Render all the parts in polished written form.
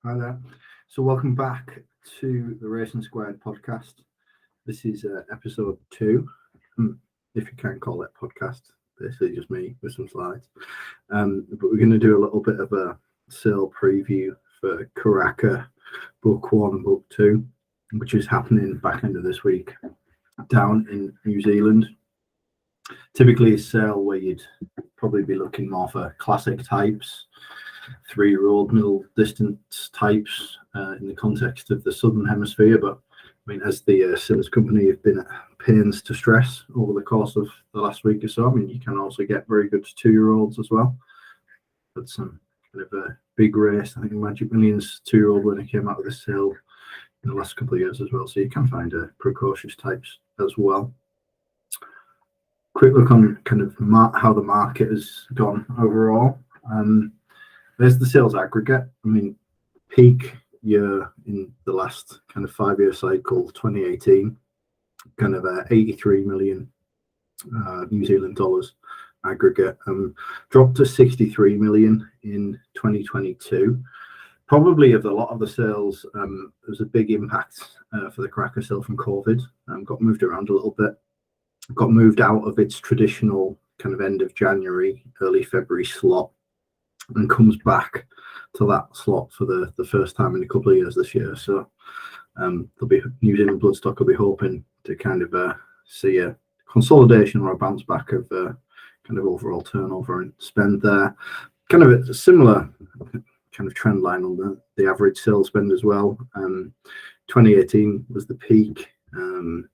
Hi there. So welcome back to the Racing² podcast. This is episode 2, if you can call it a podcast. Basically just me with some slides. But we're going to do a little bit of a sale preview for Karaka Book 1, Book 2, which is happening back end of this week down in New Zealand. Typically a sale where you'd probably be looking more for classic types, 3-year-old middle distance types in the context of the Southern Hemisphere. But I mean, as the sales company have been at pains to stress over the course of the last week or so, I mean, you can also get very good 2-year-olds as well. But some kind of a big race. I think Magic Millions 2-year-old winner came out of the sale in the last couple of years as well. So you can find precocious types as well. Quick look on kind of how the market has gone overall. There's the sales aggregate. I mean, peak year in the last kind of 5-year cycle, 2018, kind of 83 million New Zealand dollars aggregate, dropped to 63 million in 2022. Probably of a lot of the sales, there was a big impact for the Karaka sale from COVID. Got moved around a little bit, got moved out of its traditional kind of end of January, early February slot, and comes back to that slot for the first time in a couple of years this year. So there'll be New Zealand Bloodstock will be hoping to kind of see a consolidation or a bounce back of kind of overall turnover and spend there. Kind of a similar kind of trend line on the average sales spend as well. 2018 was the peak, kind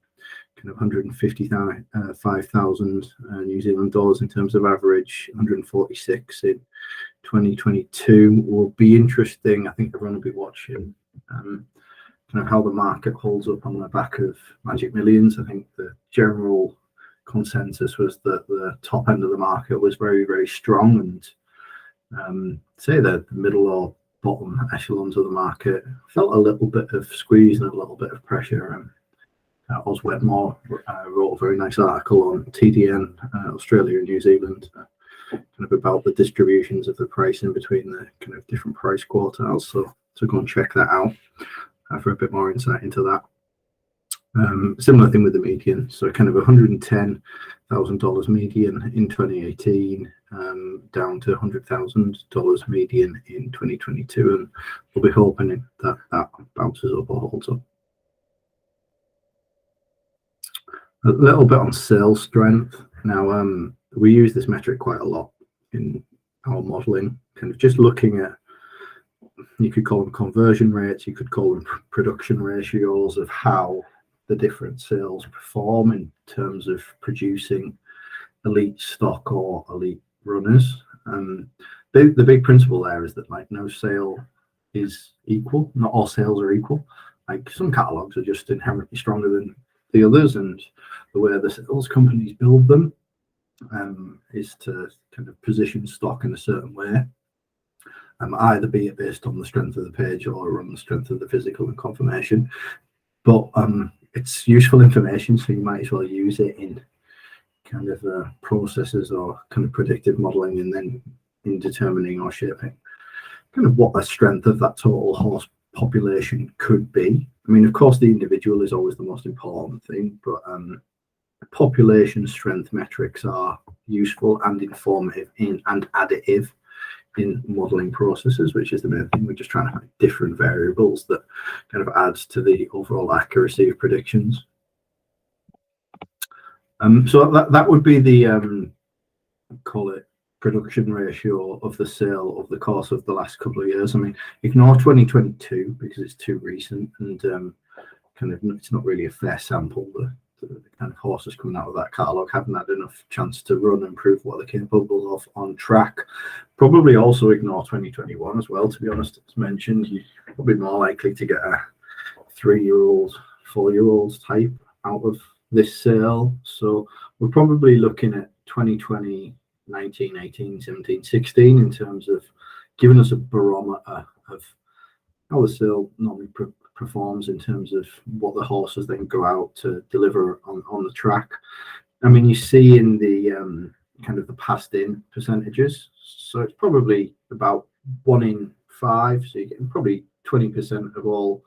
of 155,000 New Zealand dollars in terms of average, 146 in 2022. Will be interesting. I think everyone will be watching kind of how the market holds up on the back of Magic Millions. I think the general consensus was that the top end of the market was very, very strong, and say that the middle or bottom echelons of the market felt a little bit of squeeze and a little bit of pressure. Oz Wetmore wrote a very nice article on TDN, Australia and New Zealand, kind of about the distributions of the pricing between the kind of different price quartiles. So go and check that out for a bit more insight into that. Similar thing with the median. So kind of $110,000 median in 2018, down to $100,000 median in 2022, and we'll be hoping that bounces up or holds up. A little bit on sales strength. Now, we use this metric quite a lot in our modeling, kind of just looking at, you could call them conversion rates, you could call them production ratios of how the different sales perform in terms of producing elite stock or elite runners. The big principle there is that like no sale is equal. Not all sales are equal. Like some catalogs are just inherently stronger than the others, and the way the sales companies build them is to kind of position stock in a certain way, either be it based on the strength of the page or on the strength of the physical and confirmation. But it's useful information, so you might as well use it in kind of processes or kind of predictive modeling, and then in determining or shaping kind of what the strength of that total horse population could be. I mean, of course, the individual is always the most important thing, but population strength metrics are useful and informative and additive in modeling processes, which is the main thing. We're just trying to find different variables that kind of adds to the overall accuracy of predictions. So that would be the call it production ratio of the sale over the course of the last couple of years. I mean, ignore 2022 because it's too recent, and kind of it's not really a fair sample. The kind of horses coming out of that catalogue haven't had enough chance to run and prove what they're capable of on track. Probably also ignore 2021 as well, to be honest. As mentioned, you're probably more likely to get a 3-year-old, 4-year-olds type out of this sale. So we're probably looking at 2020, 19, 18, 17, 16 in terms of giving us a barometer of how the sale normally performs in terms of what the horses then go out to deliver on the track. I mean, you see in the kind of the passed in percentages, so it's probably about 1 in 5, so you're getting probably 20% of all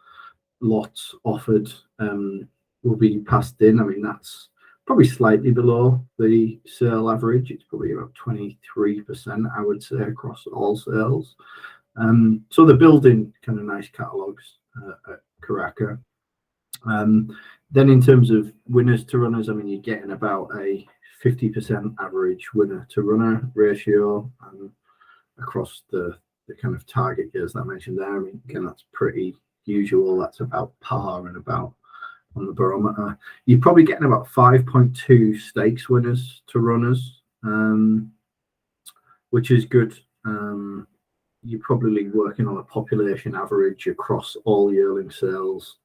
lots offered will be passed in. I mean, that's probably slightly below the sale average. It's probably about 23%, I would say, across all sales. So they're building kind of nice catalogues at Karaka. Then in terms of winners to runners, I mean, you're getting about a 50% average winner to runner ratio across the kind of target years that I mentioned there. I mean, again, that's pretty usual. That's about par and about on the barometer. You're probably getting about 5.2 stakes winners to runners, which is good. You're probably working on a population average across all yearling sales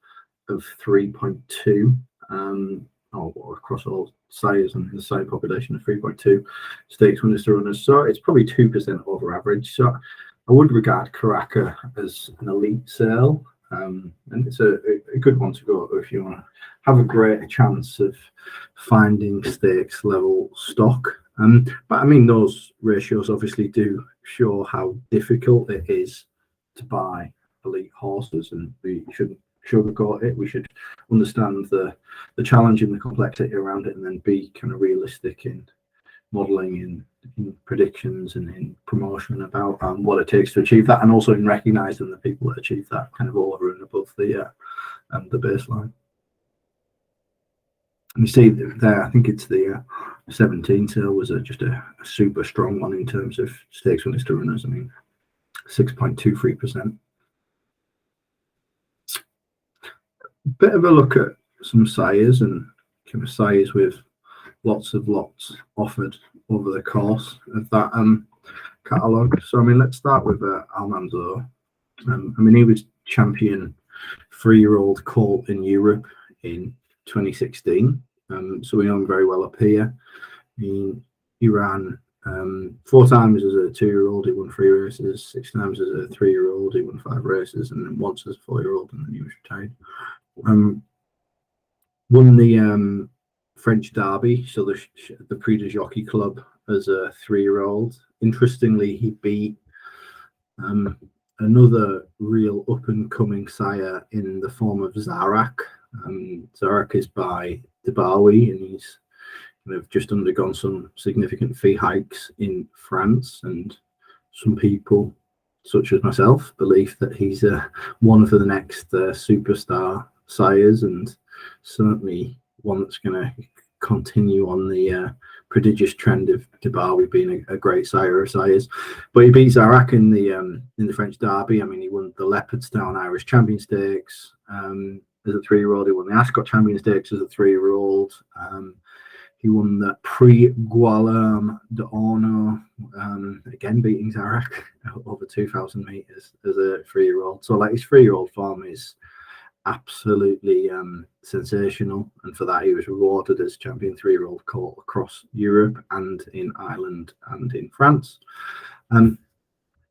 of 3.2, or across all sires and the sire population of 3.2 stakes winners to runners. So it's probably 2% over average. So I would regard Karaka as an elite sale, and it's a good one to go if you want to have a greater chance of finding stakes level stock. But I mean, those ratios obviously do show how difficult it is to buy elite horses, and we shouldn't sugarcoat it. We should understand the challenge and the complexity around it, and then be kind of realistic in modelling, in predictions, and in promotion about what it takes to achieve that, and also in recognising the people that achieve that kind of over and above the baseline. And you see there, I think it's the 17 sale was just a super strong one in terms of stakes winners to runners. I mean, 6.23%. Bit of a look at some sires and kind of sires with lots of lots offered over the course of that catalogue. So I mean, let's start with Almanzor. I mean, he was champion 3-year-old colt in Europe in 2016. So we know him very well up here. He ran 4 times as a 2-year-old. He won 3 races. 6 times as a 3-year-old. He won 5 races, and then once as a 4-year-old, and then he was retired. Won the French Derby, so the Prix de Jockey Club, as a 3-year-old. Interestingly, he beat another real up-and-coming sire in the form of Zarak. Zarak is by Debawi, and he's kind of just undergone some significant fee hikes in France, and some people, such as myself, believe that he's one for the next superstar sires, and certainly one that's going to continue on the prodigious trend of Debawi being a great sire of sires. But he beat Zarak in the French Derby. I mean, he won the Leopardstown Irish Champion Stakes as a 3-year-old. He won the Ascot Champion Stakes as a 3-year-old. He won the Prix Guillaume d'Orno, again beating Zarak over 2,000 meters as a 3-year-old. So like, his 3-year-old form is absolutely sensational, and for that he was rewarded as champion 3-year-old colt across Europe and in Ireland and in France.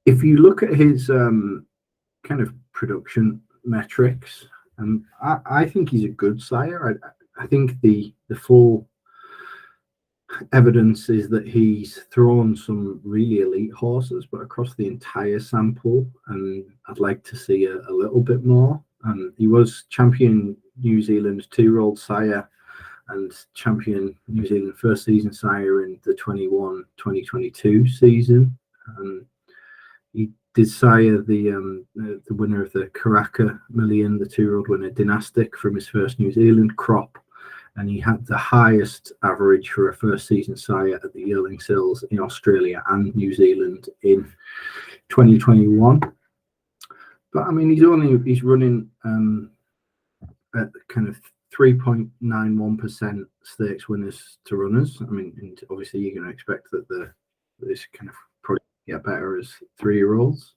If you look at his kind of production metrics, I think he's a good sire. I think the full evidence is that he's thrown some really elite horses, but across the entire sample, and I'd like to see a little bit more. He was champion New Zealand 2-year-old sire and champion New Zealand first season sire in the 21-2022 season. He did sire the winner of the Karaka Million, the 2-year-old winner Dynastic, from his first New Zealand crop, and he had the highest average for a first season sire at the Yearling Sales in Australia and New Zealand in 2021. But I mean, he's running at kind of 3.91% stakes winners to runners. I mean, and obviously you're going to expect that this kind of probably get better as 3-year-olds.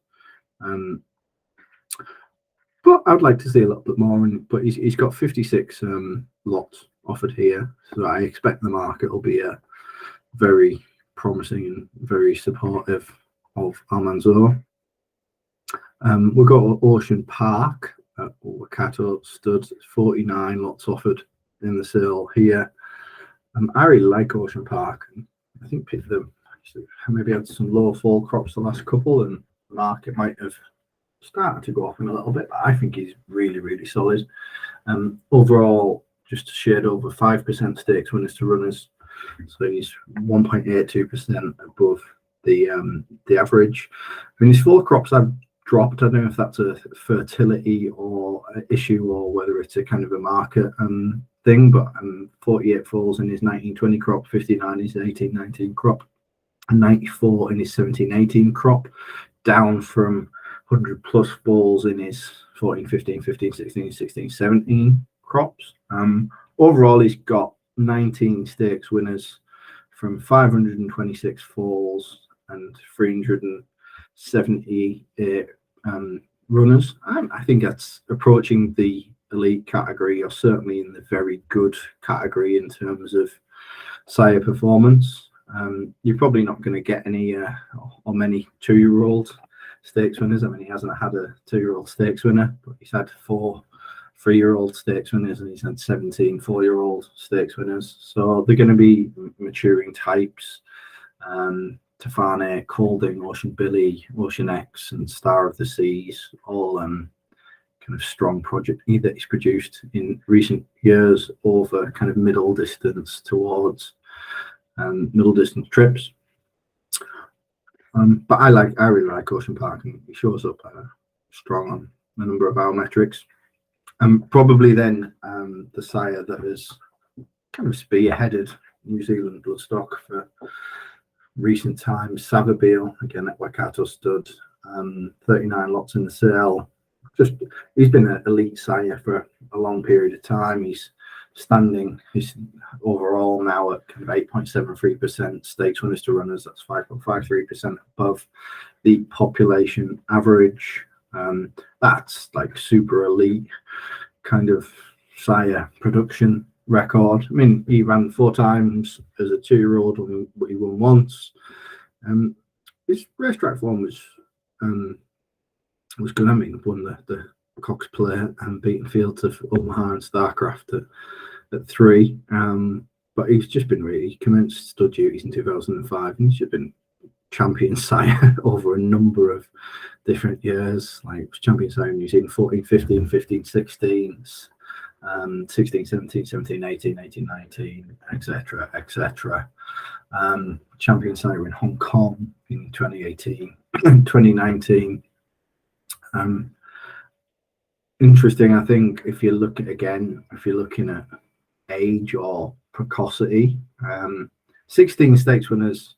But I'd like to see a little bit more. But he's got 56 lots offered here, so I expect the market will be very promising and very supportive of Almanzor. We've got Ocean Park at Waikato stud, 49 lots offered in the sale here. I really like Ocean Park. I think picked them maybe had some low fall crops the last couple, and the market might have started to go off him a little bit, but I think he's really, really solid. Overall, just a shade over 5% stakes winners to runners, so he's 1.82% above the average. I mean, his 4 crops have dropped. I don't know if that's a fertility or issue or whether it's a kind of a market thing, but 48 falls in his 1920 crop, 59 in his 1819 crop, and 94 in his 1718 crop, down from 100 plus falls in his 14, 15, 15, 16, 16, 17 crops. Overall, he's got 19 stakes winners from 526 falls and 378 runners. I think that's approaching the elite category, or certainly in the very good category in terms of sire performance. You're probably not going to get any or many 2-year-old stakes winners. I mean, he hasn't had a 2-year-old stakes winner, but he's had 4 3-year-old stakes winners, and he's had 17 4-year-old stakes winners. So they're going to be maturing types. Tefane, Colding, Ocean Billy, Ocean X, and Star of the Seas, all kind of strong project that he's produced in recent years over kind of middle distance towards middle distance trips. But I really like Ocean Park, and he shows up strong on a number of our metrics. Probably then the sire that has kind of spearheaded New Zealand bloodstock for recent times, Savabeel, again at Waikato stud, 39 lots in the sale. He's been an elite sire for a long period of time. He's overall now at kind of 8.73% stakes winners to runners. That's 5.53% above the population average. That's like super elite kind of sire production record. I mean, he ran 4 times as a 2-year-old, but he won once. His racetrack form was good. I mean, won the Cox Plate and beaten fields of Omaha and Starcraft at 3. But he's just been really commenced stud duties in 2005, and he's just been champion sire over a number of different years. Like champion sire in New Zealand 14, 15, 15, 16, 16, 17, 17, 18, 18, 19, etc., etc. Champion sire in Hong Kong in 2018, 2019. Interesting, I think, if you're looking at age or precocity, 16 stakes winners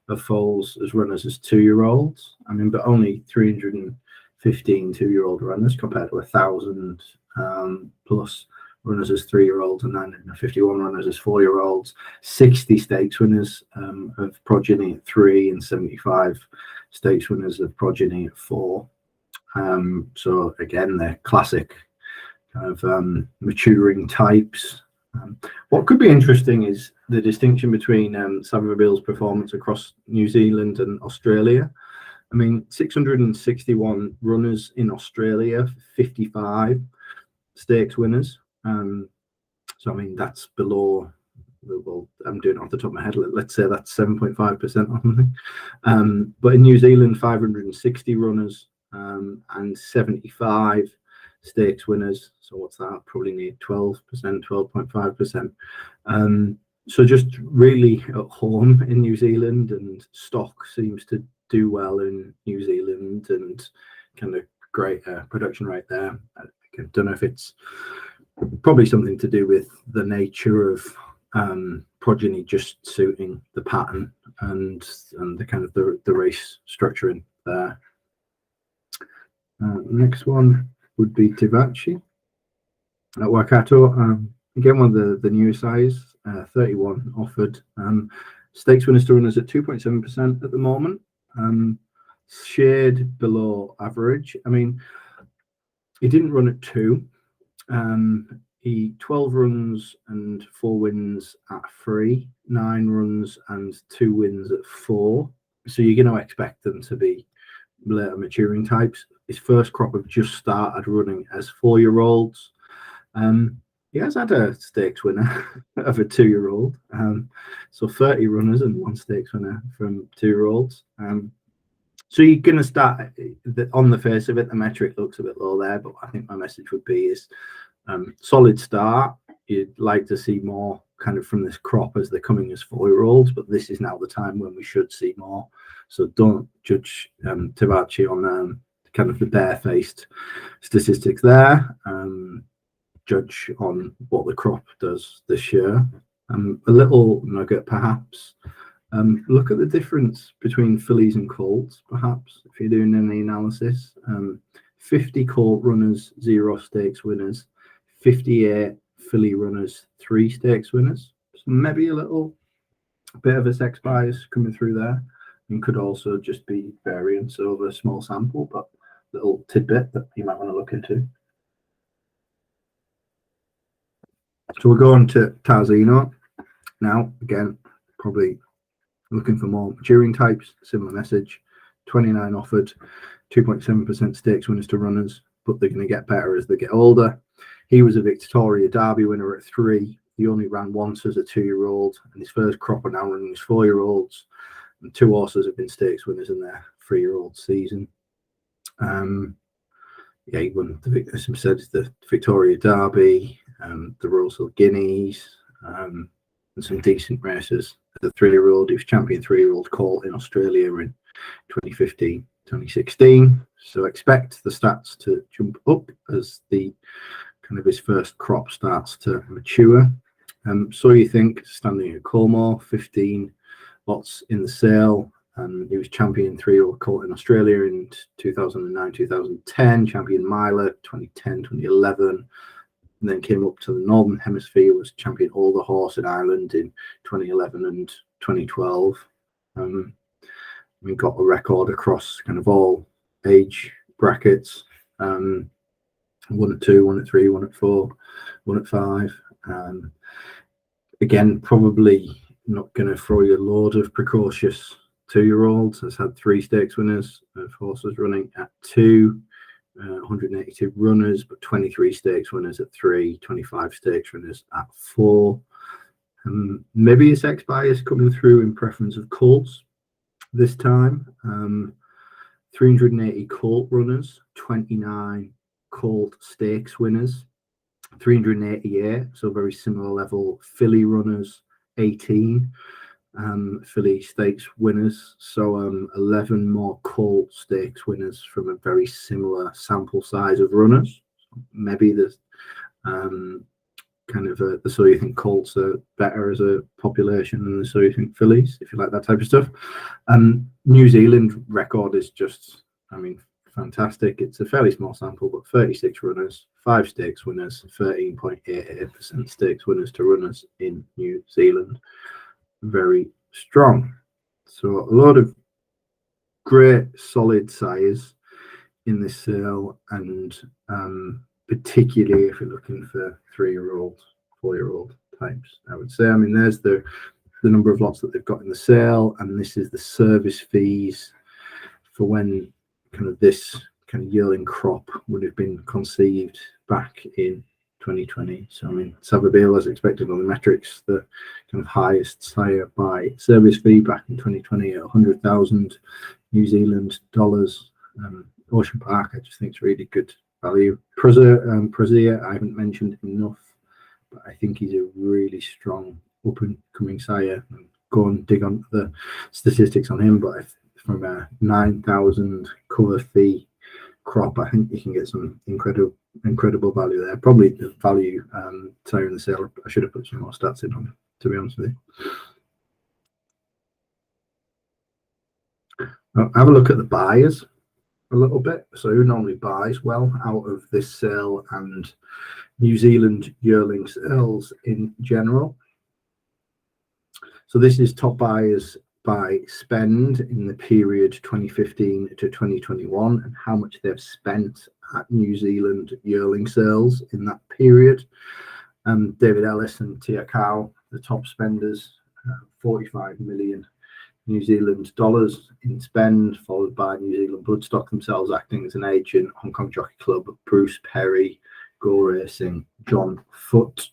of foals as runners as 2-year-olds. I mean, but only 315 2-year-old runners compared to 1,000 plus runners as 3-year-olds and 951 runners as 4-year-olds. 60 stakes winners of progeny at 3 and 75 stakes winners of progeny at 4. So again, they're classic kind of maturing types. What could be interesting is the distinction between Savabeel's performance across New Zealand and Australia. I mean, 661 runners in Australia, 55 stakes winners. So I mean, that's below. Well, I'm doing it off the top of my head. Let's say that's 7.5% or something. But in New Zealand, 560 runners and 75 stakes winners. So what's that? Probably need 12%, 12.5%. So just really at home in New Zealand, and stock seems to do well in New Zealand, and kind of great production right there. I don't know if it's probably something to do with the nature of progeny just suiting the pattern and the kind of the race structuring there. Next one would be Tivachi at Waikato. Again, one of the newer size, 31 offered. Stakes winners to runners at 2.7% at the moment. Shade below average. I mean, he didn't run at 2. He 12 runs and 4 wins at 3, 9 runs and 2 wins at 4. So you're going to expect them to be later maturing types. His first crop have just started running as 4-year-olds. He has had a stakes winner of a 2-year-old. So 30 runners and 1 stakes winner from 2-year-olds. So you're going to start on the face of it. The metric looks a bit low there, but I think my message would be is solid start. You'd like to see more kind of from this crop as they're coming as 4-year-olds, but this is now the time when we should see more. So don't judge Tavachi on kind of the barefaced statistics there. Judge on what the crop does this year. A little nugget perhaps. Look at the difference between fillies and colts, perhaps, if you're doing any analysis. 50 colt runners, 0 stakes winners. 58 filly runners, 3 stakes winners. So maybe a little bit of a sex bias coming through there, and could also just be variance over a small sample, but little tidbit that you might want to look into. So we'll go on to Tarzino now. Again, probably looking for more maturing types. Similar message. 29 offered, 2.7% stakes winners to runners, but they're going to get better as they get older. He was a Victoria Derby winner at 3. He only ran once as a 2-year-old, and his first crop are now running as 4-year-olds. And 2 horses have been stakes winners in their 3-year-old season. Yeah, he won as I said, the Victoria Derby, the Royal Guineas, and some decent races. As a 3-year-old, he was champion 3-year-old colt in Australia in 2015, 2016. So expect the stats to jump up as the kind of his first crop starts to mature. So you think standing at Colmore, 15 lots in the sale. He was champion 3-year-old colt in Australia in 2009, 2010, champion miler 2010, 2011, and then came up to the Northern Hemisphere, was champion older horse in Ireland in 2011 and 2012. We got a record across kind of all age brackets. 1 at 2, 1 at 3, 1 at 4, 1 at 5. Again, probably not going to throw you a load of precocious 2-year-olds. Has had 3 stakes winners of horses running at 2, 182 runners, but 23 stakes winners at 3, 25 stakes winners at 4. Maybe a sex bias coming through in preference of colts this time. 380 colt runners, 29 colt stakes winners, 388, so very similar level filly runners, 18 filly stakes winners, so 11 more colt stakes winners from a very similar sample size of runners. Maybe there's kind of the So You Think colts are better as a population than the So You Think fillies, if you like that type of stuff. New Zealand record is just, I mean, fantastic. It's a fairly small sample, but 36 runners, 5 stakes winners, 13.88% stakes winners to runners in New Zealand. Very strong. So a lot of great solid size in this sale, and particularly if you're looking for 3-year-old, 4-year-old types, I would say. I mean, there's the number of lots that they've got in the sale, and this is the service fees for when kind of this kind of yearling crop would have been conceived back in 2020. So I mean, Savabeel, as expected on the metrics, the kind of highest sire by service fee back in 2020 at 100,000 New Zealand dollars. Ocean Park, I just think it's really good value. Prozia, I haven't mentioned enough, but I think he's a really strong up and coming sire. Go and dig on the statistics on him, but from a 9,000 cover fee crop, I think you can get some incredible value there. Probably the value sire in the sale. I should have put some more stats in on, to be honest with you. Have a look at the buyers a little bit. So who normally buys well out of this sale and New Zealand yearling sales in general? So this is top buyers by spend in the period 2015 to 2021 and how much they've spent at New Zealand yearling sales in that period. David Ellis and Tia Cow, the top spenders, 45 million New Zealand dollars in spend, followed by New Zealand Bloodstock themselves acting as an agent, Hong Kong Jockey Club, Bruce Perry, Go Racing, John Foote.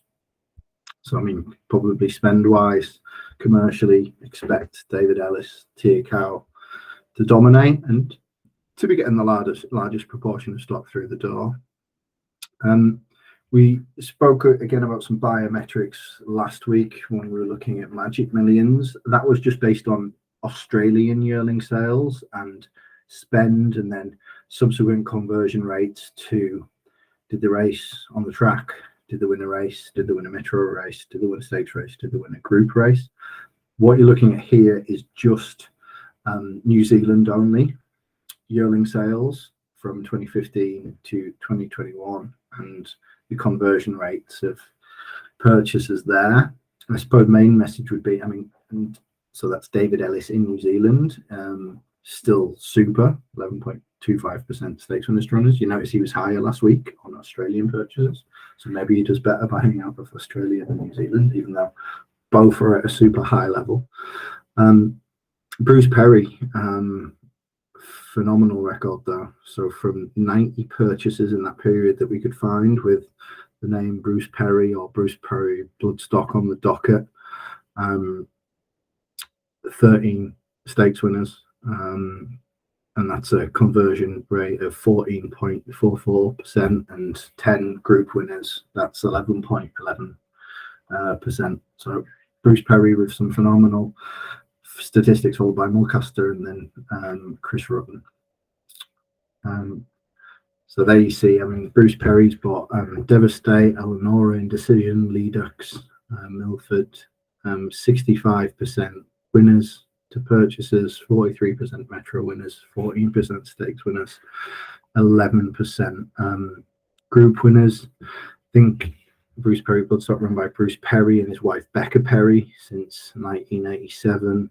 So I mean, probably spend wise, commercially, expect David Ellis, Tia Cow to dominate and to be getting the largest proportion of stock through the door. We spoke again about some biometrics last week when we were looking at Magic Millions. That was just based on Australian yearling sales and spend, and then subsequent conversion rates to did the race on the track, did they win a race, did they win a metro race, did they win a stakes race, did they win a group race. What you're looking at here is just New Zealand only yearling sales from 2015 to 2021 and the conversion rates of purchases there. I suppose main message would be, so that's David Ellis in New Zealand, still super, 11.25% stakes winners runners. You notice he was higher last week on Australian purchases, so maybe he does better buying out of Australia than New Zealand, even though both are at a super high level. Bruce Perry, phenomenal record though. So from 90 purchases in that period that we could find with the name Bruce Perry or Bruce Perry Bloodstock on the docket, 13 stakes winners, and that's a conversion rate of 14.44%, and 10 group winners, that's 11.11%. So Bruce Perry with some phenomenal statistics, followed by Mulcaster and then Chris Rutten. So there you see, Bruce Perry's bought Devastate, Eleonora, Indecision, Ledux, Milford, 65% winners to purchases, 43% metro winners, 14% stakes winners, 11% group winners. I think Bruce Perry Bloodstock run by Bruce Perry and his wife Becca Perry since 1987.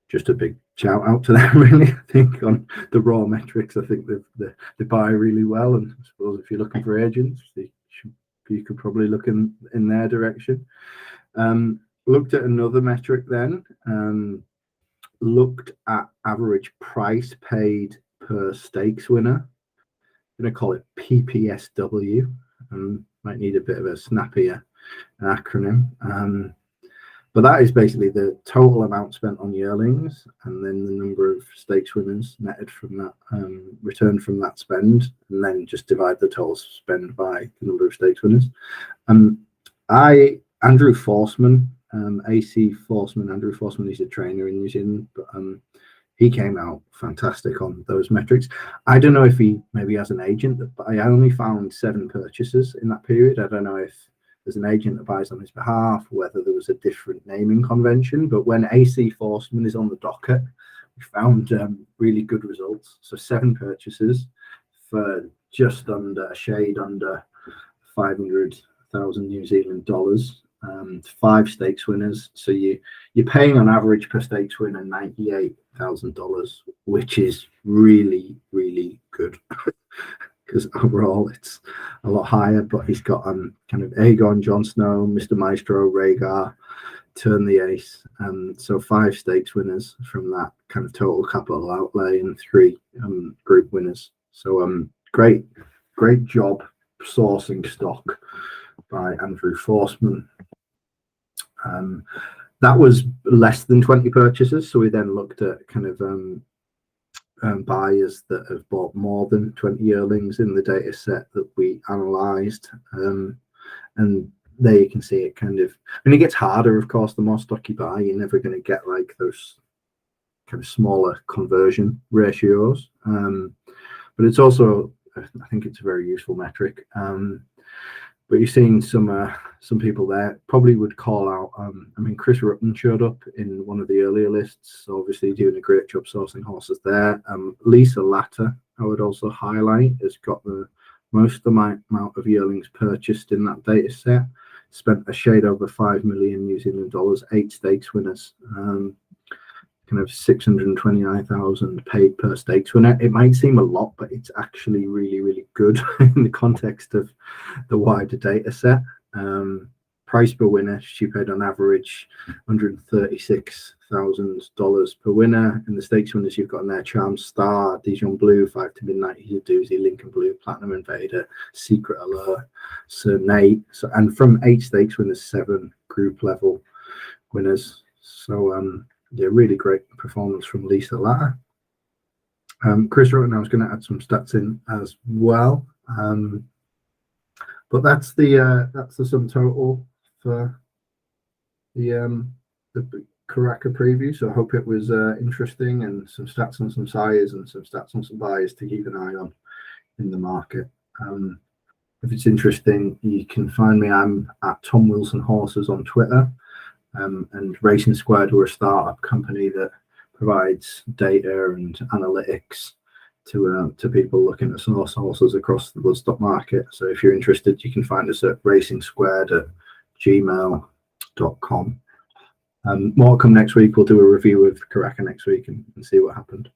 Just a big shout out to them, really. I think on the raw metrics, I think they buy really well, and I suppose if you're looking for agents, you could probably look in their direction. Looked at another metric then, looked at average price paid per stakes winner. I'm going to call it PPSW. Might need a bit of a snappier acronym. But that is basically the total amount spent on yearlings and then the number of stakes winners netted from that, returned from that spend, and then just divide the total spend by the number of stakes winners. Andrew Forsman, AC Forsman, Andrew Forsman, he's a trainer in New Zealand, but he came out fantastic on those metrics. I don't know if he maybe has an agent, but I only found 7 purchases in that period. I don't know if there's an agent that buys on his behalf, whether there was a different naming convention, but when AC Forsman is on the docket, we found really good results. So 7 purchases for just under, shade under 500,000 New Zealand dollars, 5 stakes winners. So you're paying on average per stakes winner $98,000, which is really, really good. Because overall it's a lot higher, but he's got kind of Aegon, Jon Snow, Mr. Maestro, Rhaegar, Turn the Ace. So 5 stakes winners from that kind of total capital outlay and 3 group winners. So great job sourcing stock by Andrew Forsman. That was less than 20 purchases. So we then looked at kind of buyers that have bought more than 20 yearlings in the data set that we analysed, and there you can see it kind of, it gets harder, of course, the more stock you buy. You're never going to get like those kind of smaller conversion ratios, but it's also, I think it's a very useful metric. But you're seeing some people there probably would call out. Chris Rutten showed up in one of the earlier lists, so obviously doing a great job sourcing horses there. Lisa Latter, I would also highlight, has got the most amount of yearlings purchased in that data set. Spent a shade over 5 million New Zealand dollars, 8 stakes winners, kind of 629,000 paid per stakes winner. It might seem a lot, but it's actually really, really good in the context of the wider data set. Price per winner, she paid on average $136,000 per winner. And the stakes winners you've got in there: Charm Star, Dijon Blue, 5 to Midnight, He's a Doozy, Lincoln Blue, Platinum Invader, Secret Allure, Sir Nate. So, and from 8 stakes winners, 7 group level winners. So yeah, really great performance from Lisa Latta. Chris wrote, and I was going to add some stats in as well. But that's the sum total for the Karaka preview. So I hope it was interesting, and some stats on some sires and some stats on some buyers to keep an eye on in the market. If it's interesting, you can find me. I'm at Tom Wilson Horses on Twitter, and racing². We're a startup company that provides data and analytics to people looking at source horses across the bloodstock market. So if you're interested, you can find us at racing²@gmail.com. More come next week. We'll do a review of Karaka next week and see what happened.